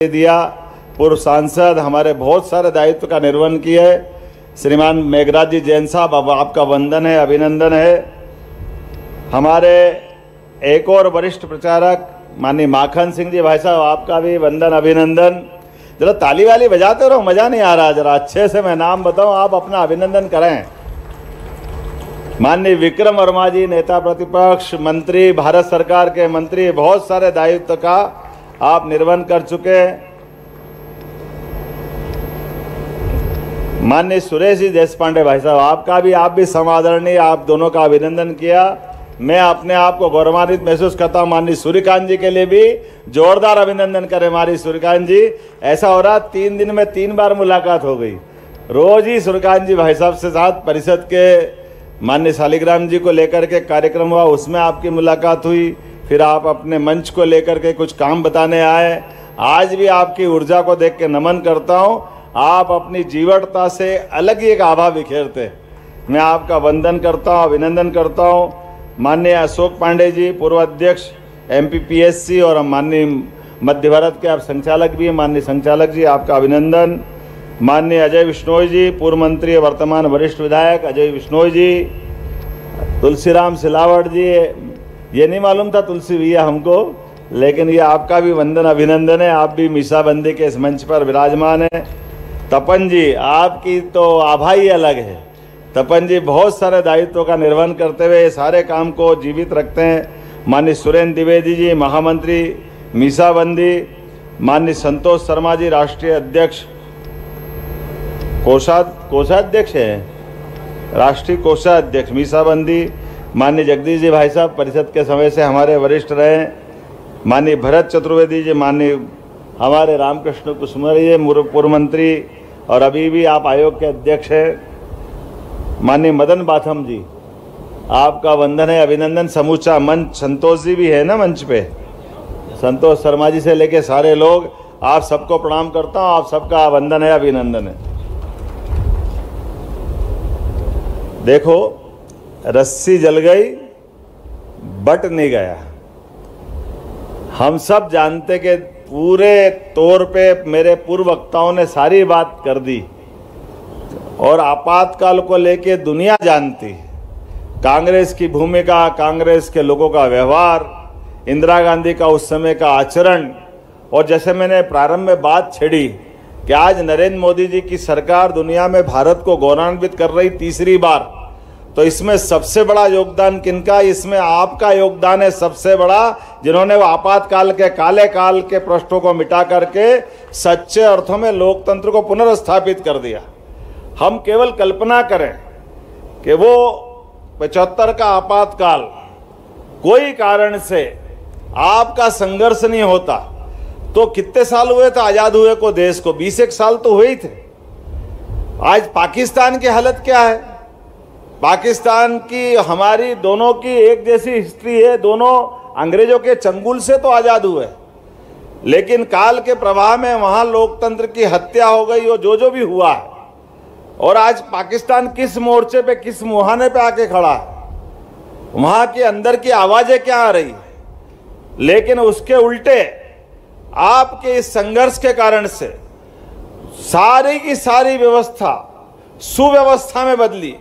दिया। पूर्व सांसद हमारे बहुत सारे दायित्व का निर्वहन किया है। श्रीमान मेघराज जी जैन साहब, अब आपका वंदन है, अभिनंदन है। हमारे एक और वरिष्ठ प्रचारक माननीय माखन सिंह जी भाई साहब, आपका भी वंदन अभिनंदन। जरा ताली वाली बजाते रहो, मजा नहीं आ रहा। जरा अच्छे से मैं नाम बताऊं, आप अपना अभिनंदन करें। माननीय विक्रम वर्मा जी, नेता प्रतिपक्ष, मंत्री, भारत सरकार के मंत्री, बहुत सारे दायित्व का आप निर्वहन कर चुके हैं। माननीय सुरेश जी देशपांडे भाई साहब, आप भी समादरणीय, आप दोनों का अभिनंदन किया। मैं अपने आप को गौरवान्वित महसूस करता हूं। माननीय सूर्यकांत जी के लिए भी जोरदार अभिनंदन करें। माननीय सूर्यकांत जी, ऐसा हो रहा 3 दिन में 3 बार मुलाकात हो गई। रोज ही सूर्यकांत जी भाई साहब से साथ परिषद के माननीय शालिग्राम जी को लेकर के कार्यक्रम हुआ, उसमें आपकी मुलाकात हुई। फिर आप अपने मंच को लेकर के कुछ काम बताने आए। आज भी आपकी ऊर्जा को देख के नमन करता हूं। आप अपनी जीवटता से अलग ही एक आभा बिखेरते। मैं आपका वंदन करता हूं, अभिनंदन करता हूं। माननीय अशोक पांडे जी, पूर्व अध्यक्ष MPPSC और माननीय मध्य भारत के आप संचालक भी हैं। माननीय संचालक जी, आपका अभिनंदन। माननीय अजय बिश्नोई जी, पूर्व मंत्री वर्तमान वरिष्ठ विधायक अजय बिश्नोई जी। तुलसीराम सिलावट जी, ये नहीं मालूम था तुलसी भैया हमको, लेकिन ये आपका भी वंदन अभिनंदन है। आप भी मीसाबंदी के इस मंच पर विराजमान हैं। तपन जी, आपकी तो आभा ही अलग है। तपन जी बहुत सारे दायित्वों का निर्वहन करते हुए सारे काम को जीवित रखते हैं। माननीय सुरेंद्र द्विवेदी जी, महामंत्री मीसाबंदी। माननीय संतोष शर्मा जी, राष्ट्रीय अध्यक्ष, कोषाध्यक्ष है, राष्ट्रीय कोषाध्यक्ष मीसाबंदी। माननीय जगदीश जी भाई साहब, परिषद के समय से हमारे वरिष्ठ रहे। माननीय भरत चतुर्वेदी जी, माननीय हमारे रामकृष्ण कुसुमरी जी, पूर्व मंत्री और अभी भी आप आयोग के अध्यक्ष हैं। माननीय मदन बाथम जी, आपका वंदन है, अभिनंदन। समूचा मंच, संतोष जी भी है ना मंच पे, संतोष शर्मा जी से लेके सारे लोग, आप सबको प्रणाम करता हूँ। आप सबका वंदन है, अभिनंदन है। देखो, रस्सी जल गई, बट नहीं गया। हम सब जानते कि पूरे तौर पे मेरे पूर्व वक्ताओं ने सारी बात कर दी और आपातकाल को लेके दुनिया जानती है। कांग्रेस की भूमिका, कांग्रेस के लोगों का व्यवहार, इंदिरा गांधी का उस समय का आचरण, और जैसे मैंने प्रारंभ में बात छेड़ी कि आज नरेंद्र मोदी जी की सरकार दुनिया में भारत को गौरवान्वित कर रही तीसरी बार, तो इसमें सबसे बड़ा योगदान किनका? इसमें आपका योगदान है सबसे बड़ा, जिन्होंने वो आपातकाल के काले काल के प्रश्नों को मिटा करके सच्चे अर्थों में लोकतंत्र को पुनर्स्थापित कर दिया। हम केवल कल्पना करें कि वो 75 का आपातकाल कोई कारण से आपका संघर्ष नहीं होता तो कितने साल हुए थे आजाद हुए को देश को? 20 साल तो हुए ही थे। आज पाकिस्तान की हालत क्या है? पाकिस्तान की, हमारी दोनों की एक जैसी हिस्ट्री है। दोनों अंग्रेजों के चंगुल से तो आजाद हुए, लेकिन काल के प्रवाह में वहां लोकतंत्र की हत्या हो गई और जो भी हुआ है। और आज पाकिस्तान किस मोर्चे पे, किस मुहाने पे आके खड़ा है? वहां के अंदर की आवाजें क्या आ रही है? लेकिन उसके उल्टे आपके इस संघर्ष के कारण से सारी की सारी व्यवस्था सुव्यवस्था में बदली।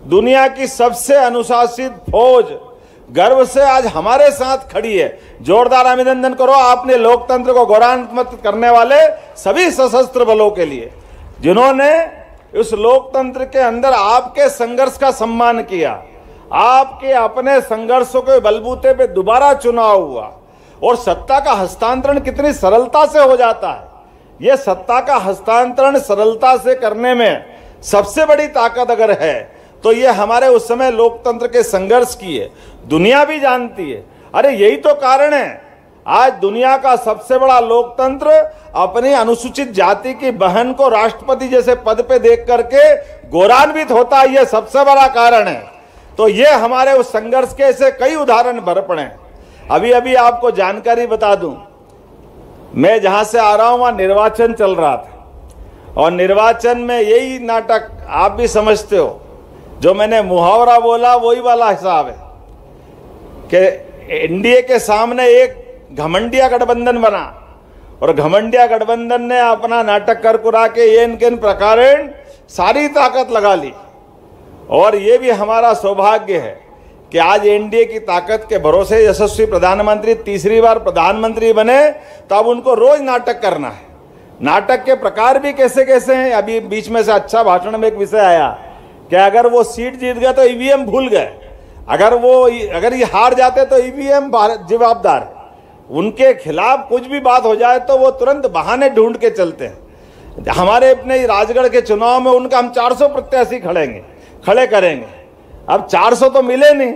दुनिया की सबसे अनुशासित फौज गर्व से आज हमारे साथ खड़ी है। जोरदार अभिनंदन करो आपने लोकतंत्र को गौरवान्वित करने वाले सभी सशस्त्र बलों के लिए, जिन्होंने उस लोकतंत्र के अंदर आपके संघर्ष का सम्मान किया। आपके अपने संघर्षों के बलबूते पे दोबारा चुनाव हुआ और सत्ता का हस्तांतरण कितनी सरलता से हो जाता है। यह सत्ता का हस्तांतरण सरलता से करने में सबसे बड़ी ताकत अगर है तो ये हमारे उस समय लोकतंत्र के संघर्ष की है। दुनिया भी जानती है। अरे यही तो कारण है आज दुनिया का सबसे बड़ा लोकतंत्र अपनी अनुसूचित जाति की बहन को राष्ट्रपति जैसे पद पे देख करके गौरवान्वित होता है। ये सबसे बड़ा कारण है। तो ये हमारे उस संघर्ष के ऐसे कई उदाहरण भर पड़े। अभी अभी आपको जानकारी बता दूं, मैं जहां से आ रहा हूं वहां निर्वाचन चल रहा था और निर्वाचन में यही नाटक आप भी समझते हो, जो मैंने मुहावरा बोला वही वाला हिसाब है कि एनडीए के सामने एक घमंडिया गठबंधन बना और घमंडिया गठबंधन ने अपना नाटक कर कुरा के ये इनके प्रकारेण सारी ताकत लगा ली। और ये भी हमारा सौभाग्य है कि आज एनडीए की ताकत के भरोसे यशस्वी प्रधानमंत्री तीसरी बार प्रधानमंत्री बने, तो अब उनको रोज नाटक करना है। नाटक के प्रकार भी कैसे कैसे हैं। अभी बीच में से अच्छा भाषण में एक विषय आया कि अगर वो सीट जीत गए तो ईवीएम भूल गए, अगर ये हार जाते तो ईवीएम जवाबदार है। उनके खिलाफ कुछ भी बात हो जाए तो वो तुरंत बहाने ढूंढ के चलते हैं। हमारे अपने राजगढ़ के चुनाव में उनका हम 400 प्रत्याशी खड़े करेंगे। अब 400 तो मिले नहीं,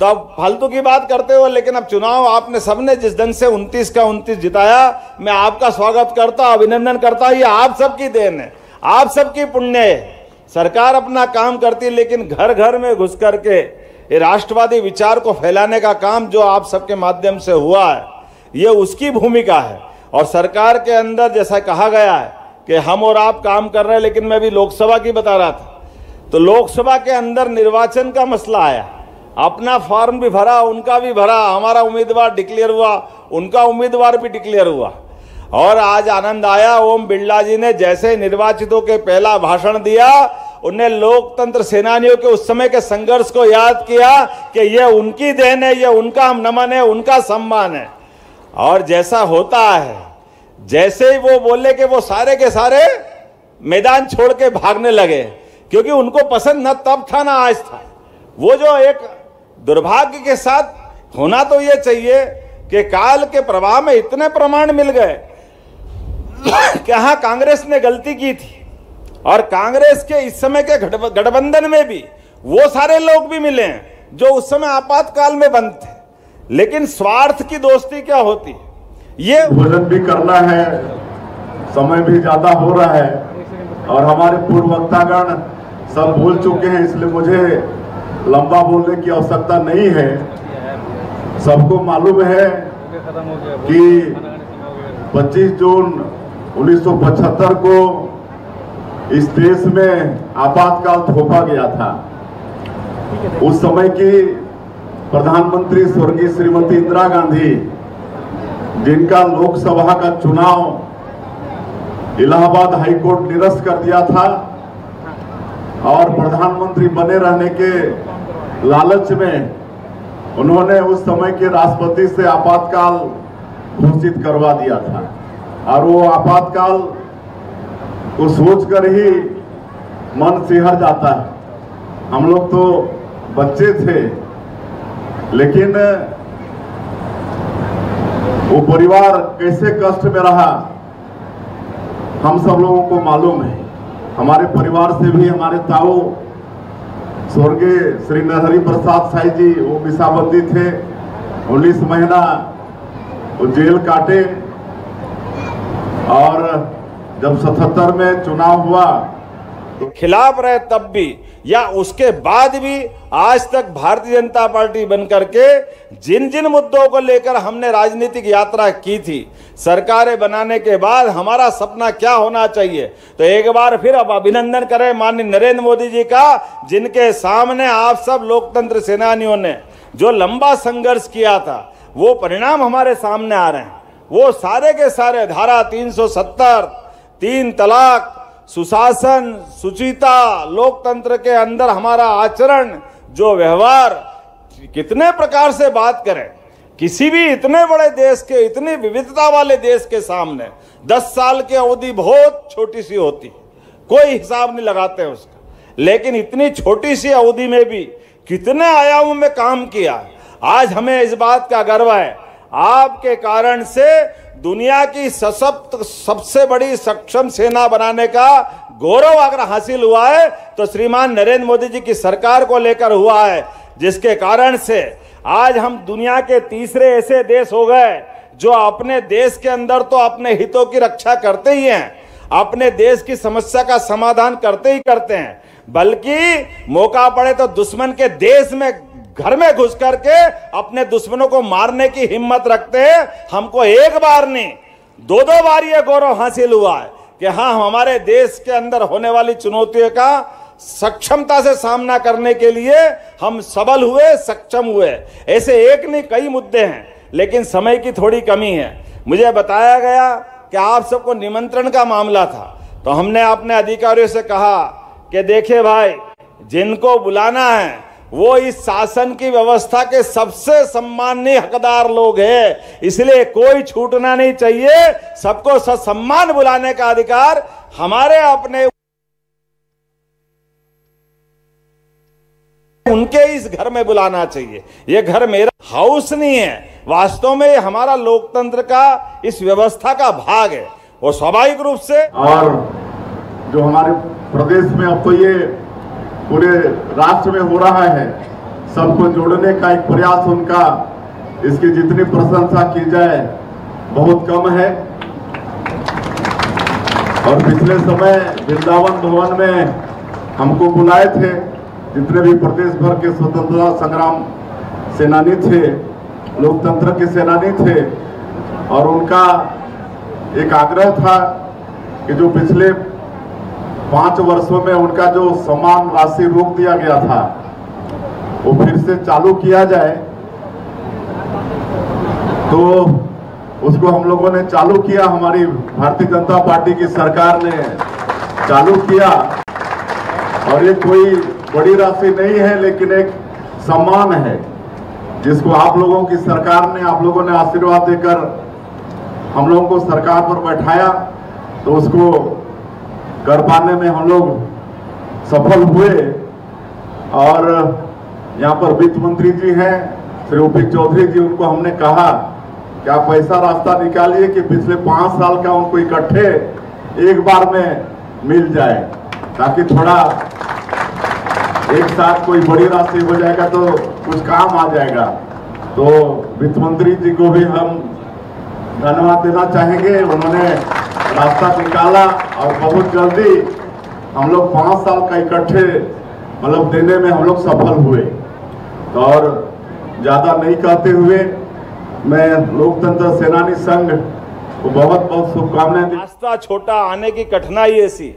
तो अब फालतू की बात करते हो। लेकिन अब चुनाव आपने सबने जिस ढंग से 29 का 29 जिताया, मैं आपका स्वागत करता हूं, अभिनंदन करता हूं। ये आप सबकी देन है, आप सबकी पुण्य है। सरकार अपना काम करती है, लेकिन घर घर में घुस करके ये राष्ट्रवादी विचार को फैलाने का काम जो आप सबके माध्यम से हुआ है, ये उसकी भूमिका है। और सरकार के अंदर जैसा कहा गया है कि हम और आप काम कर रहे हैं, लेकिन मैं भी लोकसभा की बता रहा था, तो लोकसभा के अंदर निर्वाचन का मसला आया। अपना फॉर्म भी भरा, उनका भी भरा, हमारा उम्मीदवार डिक्लेयर हुआ, उनका उम्मीदवार भी डिक्लेयर हुआ। और आज आनंद आया, ओम बिरला जी ने जैसे निर्वाचितों के पहला भाषण दिया, उन्हें लोकतंत्र सेनानियों के उस समय के संघर्ष को याद किया कि ये उनकी देन है, ये उनका नमन है, उनका सम्मान है। और जैसा होता है, जैसे ही वो बोले कि वो सारे के सारे मैदान छोड़ के भागने लगे, क्योंकि उनको पसंद न तब था ना आज था। वो जो एक दुर्भाग्य के साथ होना तो ये चाहिए कि काल के प्रवाह में इतने प्रमाण मिल गए कि हाँ कांग्रेस ने गलती की थी। और कांग्रेस के इस समय के गठबंधन में भी वो सारे लोग भी मिले हैं जो उस समय आपातकाल में बंद थे। लेकिन स्वार्थ की दोस्ती क्या होती है, ये भोजन भी करना है, समय भी ज्यादा हो रहा है और हमारे पूर्व वक्तागण सब बोल चुके हैं, इसलिए मुझे लंबा बोलने की आवश्यकता नहीं है। सबको मालूम है कि 25 जून 1975 को इस देश में आपातकाल थोपा गया था। उस समय की प्रधानमंत्री स्वर्गीय श्रीमती इंदिरा गांधी, जिनका लोकसभा का चुनाव इलाहाबाद हाईकोर्ट निरस्त कर दिया था और प्रधानमंत्री बने रहने के लालच में उन्होंने उस समय के राष्ट्रपति से आपातकाल घोषित करवा दिया था। और वो आपातकाल को सोचकर ही मन सिहर जाता है। हम लोग तो बच्चे थे, लेकिन वो परिवार कैसे कष्ट में रहा हम सब लोगों को मालूम है। हमारे परिवार से भी हमारे ताऊ स्वर्गीय श्री नरहरि प्रसाद साई जी, वो मिसाबंदी थे, 19 महीना वो जेल काटे। और जब 77 में चुनाव हुआ तो खिलाफ रहे तब भी या उसके बाद भी आज तक भारतीय जनता पार्टी बनकर के जिन जिन मुद्दों को लेकर हमने राजनीतिक यात्रा की थी, सरकारें बनाने के बाद हमारा सपना क्या होना चाहिए, तो एक बार फिर अब अभिनंदन करें माननीय नरेंद्र मोदी जी का, जिनके सामने आप सब लोकतंत्र सेनानियों ने जो लंबा संघर्ष किया था वो परिणाम हमारे सामने आ रहे हैं। वो सारे के सारे धारा 370, 3 तलाक, सुशासन, सुचिता, लोकतंत्र के अंदर हमारा आचरण, जो व्यवहार, कितने प्रकार से बात करें। किसी भी इतने बड़े देश के, इतनी विविधता वाले देश के सामने 10 साल की अवधि बहुत छोटी सी होती है, कोई हिसाब नहीं लगाते उसका। लेकिन इतनी छोटी सी अवधि में भी कितने आयामों में काम किया। आज हमें इस बात का गर्व है, आपके कारण से दुनिया की सशक्त सबसे बड़ी सक्षम सेना बनाने का गौरव अगर हासिल हुआ है तो श्रीमान नरेंद्र मोदी जी की सरकार को लेकर हुआ है, जिसके कारण से आज हम दुनिया के तीसरे ऐसे देश हो गए जो अपने देश के अंदर तो अपने हितों की रक्षा करते ही हैं, अपने देश की समस्या का समाधान करते ही करते हैं, बल्कि मौका पड़े तो दुश्मन के देश में, घर में घुस करके अपने दुश्मनों को मारने की हिम्मत रखते हैं। हमको एक बार नहीं 2-2 बार यह गौरव हासिल हुआ है कि हाँ, हमारे देश के अंदर होने वाली चुनौतियों का सक्षमता से सामना करने के लिए हम सबल हुए, सक्षम हुए। ऐसे एक नहीं कई मुद्दे हैं, लेकिन समय की थोड़ी कमी है। मुझे बताया गया कि आप सबको निमंत्रण का मामला था, तो हमने अपने अधिकारियों से कहा कि देखिए भाई, जिनको बुलाना है वो इस शासन की व्यवस्था के सबसे सम्माननीय हकदार लोग हैं, इसलिए कोई छूटना नहीं चाहिए। सबको ससम्मान बुलाने का अधिकार हमारे अपने उनके इस घर में बुलाना चाहिए। ये घर मेरा हाउस नहीं है, वास्तव में हमारा लोकतंत्र का इस व्यवस्था का भाग है। वो स्वाभाविक रूप से, और जो हमारे प्रदेश में अब तो ये पूरे राष्ट्र में हो रहा है, सबको जोड़ने का एक प्रयास उनका, इसकी जितनी प्रशंसा की जाए बहुत कम है। और पिछले समय वृंदावन भवन में हमको बुलाए थे जितने भी प्रदेश भर के स्वतंत्रता संग्राम सेनानी थे, लोकतंत्र के सेनानी थे, और उनका एक आग्रह था कि जो पिछले 5 वर्षों में उनका जो सम्मान राशि रोक दिया गया था वो फिर से चालू किया जाए। तो उसको हम लोगों ने चालू किया, हमारी भारतीय जनता पार्टी की सरकार ने चालू किया। और ये कोई बड़ी राशि नहीं है, लेकिन एक सम्मान है जिसको आप लोगों की सरकार ने, आप लोगों ने आशीर्वाद देकर हम लोगों को सरकार पर बैठाया, तो उसको कर पाने में हम लोग सफल हुए। और यहाँ पर वित्त मंत्री जी हैं श्री ओपी चौधरी जी, उनको हमने कहा कि आप ऐसा रास्ता निकालिए कि पिछले 5 साल का उनको इकट्ठे एक बार में मिल जाए, ताकि थोड़ा एक साथ कोई बड़ी राशि हो जाएगा तो कुछ काम आ जाएगा। तो वित्त मंत्री जी को भी हम धन्यवाद देना चाहेंगे, उन्होंने रास्ता निकाला और बहुत जल्दी हम लोग 5 साल का इकट्ठे मतलब देने में हम लोग सफल हुए। तो और ज़्यादा नहीं कहते हुए मैं लोकतंत्र सेनानी संघ को बहुत बहुत शुभकामनाएं। रास्ता छोटा, आने की कठिनाई ऐसी,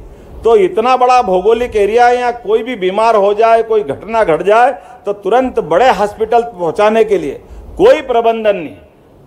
तो इतना बड़ा भौगोलिक एरिया है, यहाँ कोई भी बीमार हो जाए, कोई घटना घट जाए तो तुरंत बड़े हॉस्पिटल पहुंचाने के लिए कोई प्रबंधन नहीं।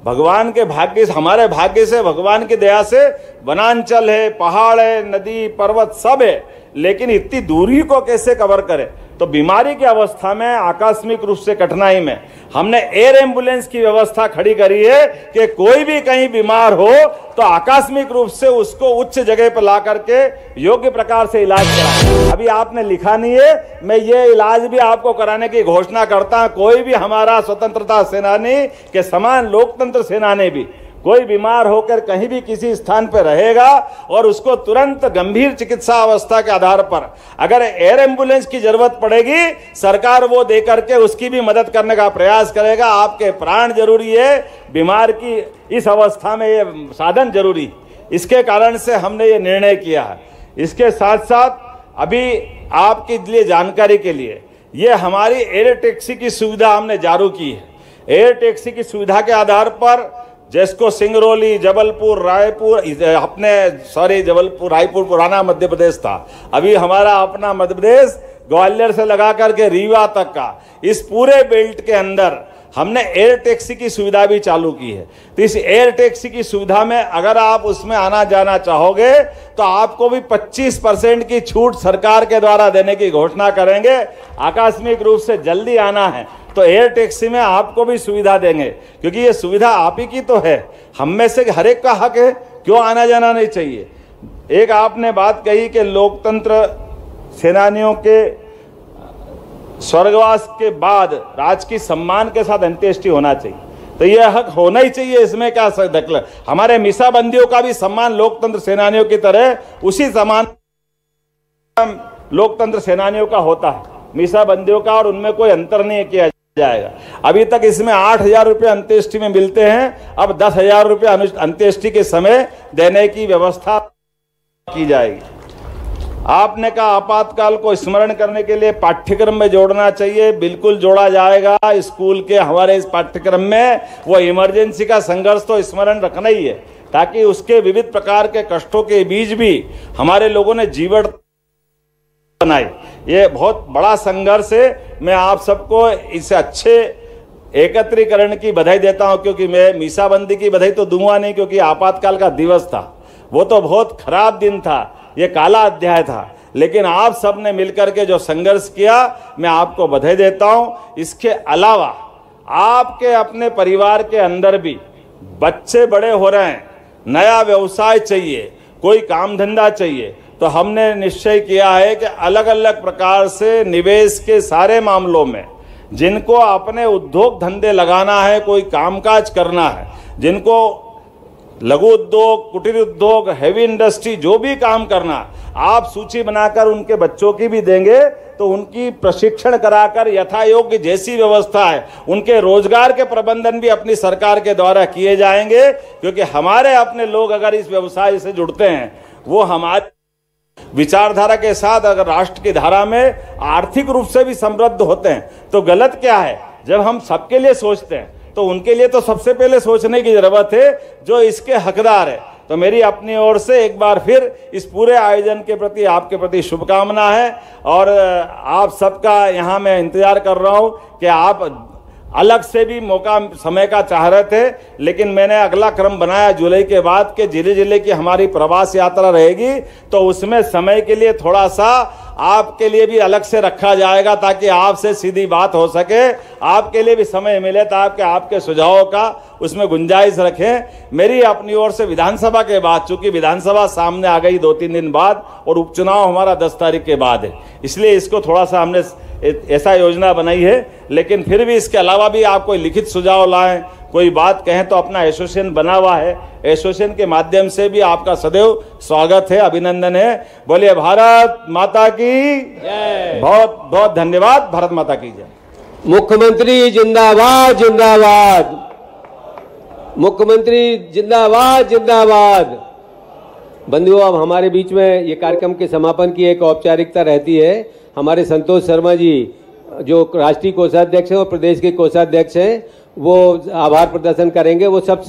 भगवान के भाग्य से, हमारे भाग्य से, भगवान की दया से वनांचल है, पहाड़ है, नदी पर्वत सब है, लेकिन इतनी दूरी को कैसे कवर करें? तो बीमारी की अवस्था में, आकस्मिक रूप से कठिनाई में हमने एयर एम्बुलेंस की व्यवस्था खड़ी करी है कि कोई भी कहीं बीमार हो तो आकस्मिक रूप से उसको उच्च जगह पर ला करके योग्य प्रकार से इलाज कराएं। अभी आपने लिखा नहीं है, मैं ये इलाज भी आपको कराने की घोषणा करता हूं। कोई भी हमारा स्वतंत्रता सेनानी के समान लोकतंत्र सेनानी भी कोई बीमार होकर कहीं भी किसी स्थान पर रहेगा और उसको तुरंत गंभीर चिकित्सा अवस्था के आधार पर अगर एयर एम्बुलेंस की जरूरत पड़ेगी, सरकार वो दे करके उसकी भी मदद करने का प्रयास करेगा। आपके प्राण जरूरी है, बीमार की इस अवस्था में ये साधन जरूरी, इसके कारण से हमने ये निर्णय किया है। इसके साथ साथ अभी आपके लिए जानकारी के लिए ये हमारी एयर टैक्सी की सुविधा हमने जारी की है। एयर टैक्सी की सुविधा के आधार पर जिसको सिंगरौली, जबलपुर, रायपुर, जबलपुर, रायपुर पुराना मध्य प्रदेश था, अभी हमारा अपना मध्य प्रदेश ग्वालियर से लगा करके रीवा तक का इस पूरे बेल्ट के अंदर हमने एयर टैक्सी की सुविधा भी चालू की है। तो इस एयर टैक्सी की सुविधा में अगर आप उसमें आना जाना चाहोगे तो आपको भी 25% की छूट सरकार के द्वारा देने की घोषणा करेंगे। आकस्मिक रूप से जल्दी आना है तो एयर टैक्सी में आपको भी सुविधा देंगे, क्योंकि ये सुविधा आप ही की तो है, हम में से हर एक का हक है, क्यों आना जाना नहीं चाहिए। एक आपने बात कही कि लोकतंत्र सेनानियों के स्वर्गवास के बाद राजकीय सम्मान के साथ अंत्येष्टि होना चाहिए, तो यह हक होना ही चाहिए, इसमें क्या दखल। हमारे मीसाबंदियों का भी सम्मान लोकतंत्र सेनानियों की तरह उसी समान लोकतंत्र सेनानियों का होता है, मीसाबंदियों का, और उनमें कोई अंतर नहीं किया जाएगा। अभी तक इसमें 8,000 रुपये अंत्येष्टि में मिलते हैं, अब 10,000 रुपये अंत्येष्टि के समय देने की व्यवस्था की जाएगी। आपने कहा आपातकाल को स्मरण करने के लिए पाठ्यक्रम में जोड़ना चाहिए, बिल्कुल जोड़ा जाएगा। स्कूल के हमारे इस पाठ्यक्रम में वो इमरजेंसी का संघर्ष तो स्मरण रखना ही है, ताकि उसके विविध प्रकार के कष्टों के बीच भी हमारे लोगों ने जीवन बनाई। ये बहुत बड़ा संघर्ष है। मैं आप सबको इस अच्छे एकत्रीकरण की बधाई देता हूं, क्योंकि मैं मीसाबंदी की बधाई तो दूंगा नहीं, क्योंकि आपातकाल का दिवस था। वो तो बहुत खराब दिन था, ये काला अध्याय था, लेकिन आप सब ने मिलकर के जो संघर्ष किया, मैं आपको बधाई देता हूं। इसके अलावा आपके अपने परिवार के अंदर भी बच्चे बड़े हो रहे हैं, नया व्यवसाय चाहिए, कोई काम धंधा चाहिए, तो हमने निश्चय किया है कि अलग अलग प्रकार से निवेश के सारे मामलों में जिनको अपने उद्योग धंधे लगाना है, कोई कामकाज करना है, जिनको लघु उद्योग, कुटीर उद्योग, हैवी इंडस्ट्री, जो भी काम करना, आप सूची बनाकर उनके बच्चों की भी देंगे तो उनकी प्रशिक्षण कराकर यथा योग्य जैसी व्यवस्था है, उनके रोजगार के प्रबंधन भी अपनी सरकार के द्वारा किए जाएंगे। क्योंकि हमारे अपने लोग अगर इस व्यवसाय से जुड़ते हैं, वो हमारे विचारधारा के साथ अगर राष्ट्र की धारा में आर्थिक रूप से भी समृद्ध होते हैं, तो गलत क्या है? जब हम सबके लिए सोचते हैं तो उनके लिए तो सबसे पहले सोचने की जरूरत है जो इसके हकदार है। तो मेरी अपनी ओर से एक बार फिर इस पूरे आयोजन के प्रति आपके प्रति शुभकामना है, और आप सबका यहाँ मैं इंतजार कर रहा हूँ कि आप अलग से भी मौका समय का चाह रहे थे, लेकिन मैंने अगला क्रम बनाया जुलाई के बाद के जिले जिले की हमारी प्रवास यात्रा रहेगी, तो उसमें समय के लिए थोड़ा सा आपके लिए भी अलग से रखा जाएगा ताकि आपसे सीधी बात हो सके, आपके लिए भी समय मिले ताकि आपके सुझावों का उसमें गुंजाइश रखें। मेरी अपनी ओर से विधानसभा के बाद, चूंकि विधानसभा सामने आ गई 2-3 दिन बाद और उपचुनाव हमारा 10 तारीख के बाद है, इसलिए इसको थोड़ा सा हमने ऐसा योजना बनाई है। लेकिन फिर भी इसके अलावा भी आप कोई लिखित सुझाव लाएं, कोई बात कहें, तो अपना एसोसिएशन बना हुआ है, एसोसिएशन के माध्यम से भी आपका सदैव स्वागत है, अभिनंदन है। बोलिए भारत माता की जय। बहुत बहुत धन्यवाद। भारत माता की जय। मुख्यमंत्री जिंदाबाद जिंदाबाद, मुख्यमंत्री जिंदाबाद जिंदाबाद। बंधुओं, अब हमारे बीच में ये कार्यक्रम के समापन की एक औपचारिकता रहती है। हमारे संतोष शर्मा जी जो राष्ट्रीय कोषाध्यक्ष हैं और प्रदेश के कोषाध्यक्ष हैं, वो आभार प्रदर्शन करेंगे। वो सबसे